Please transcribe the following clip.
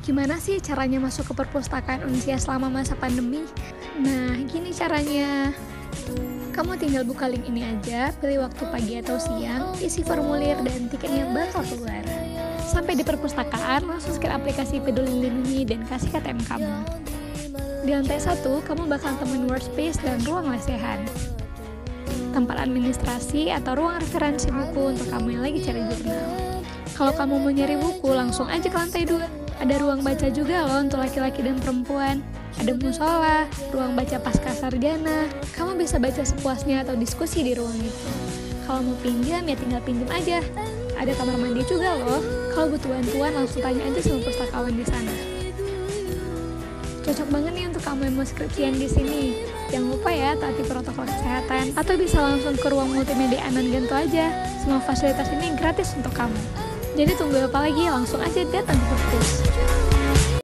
Gimana sih caranya masuk ke perpustakaan Unsia selama masa pandemi? Nah, gini caranya. Kamu tinggal buka link ini aja, pilih waktu pagi atau siang, isi formulir dan tiketnya bakal keluar. Sampai di perpustakaan, langsung scan aplikasi Peduli Lindungi dan kasih KTM kamu. Di lantai 1, kamu bakal temuin workspace dan ruang lesehan, tempat administrasi atau ruang referensi buku untuk kamu yang lagi cari jurnal. Kalau kamu mau nyari buku, langsung aja ke lantai 2. Ada ruang baca juga loh untuk laki-laki dan perempuan. Ada musola, ruang baca pasca sarjana. Kamu bisa baca sepuasnya atau diskusi di ruang itu. Kalau mau pinjam ya tinggal pinjam aja. Ada kamar mandi juga loh. Kalau butuh bantuan langsung tanya aja sama pustakawan di sana. Cocok banget nih untuk kamu yang mau skripsian di sini. Jangan lupa ya taati protokol kesehatan. Atau bisa langsung ke ruang multimedia Anan Ganto aja. Semua fasilitas ini gratis untuk kamu. Jadi tunggu apa lagi? Langsung aja datang ke perpus.